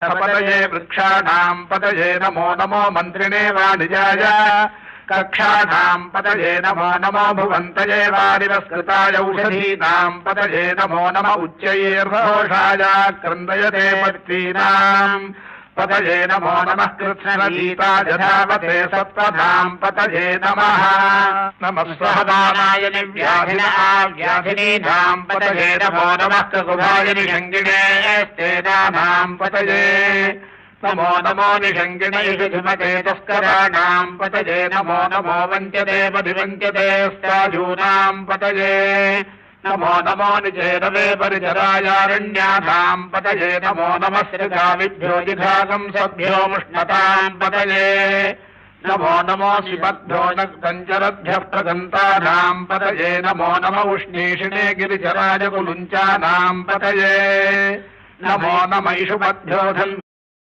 पतये वृक्षाणाम् पतये नमो नमो मन्त्रिणे वाणिजाय कक्षाणाम् पतये नमो नमो भुवन्तये वारिवस्कृताय औषधीनाम् पतये नमो नम उच्चैर्घोषाय क्रन्दयते पत्नीनाम् पतये नमो नमः कृष्णगीताजधावते सत्त्वधाम् पतये नमः नमः सहदानाय व्याधिनीनाम् पतये नमो नमः कृकुभाय निषङ्गिणे स्तेनानाम् पतये नमो नमो निषङ्गिणैषु धुमते तस्कराणाम् पतये नमो नमो वञ्चते परिवञ्चते स्ताजूनाम् पतये नमो नमो निचेरवे परिचरायारण्यानाम् पतये नमो नमः श्रीगाविभ्यो जिघागम् सभ्यो मुष्णताम् पतये नमो नमो शिपद्भ्यो नक्तञ्चरभ्यः प्रगन्तानाम् पतये नमो नम उष्णीषिणे गिरिचराय कुलुञ्चानाम् पतये नमो नम इषुपद्भ्यो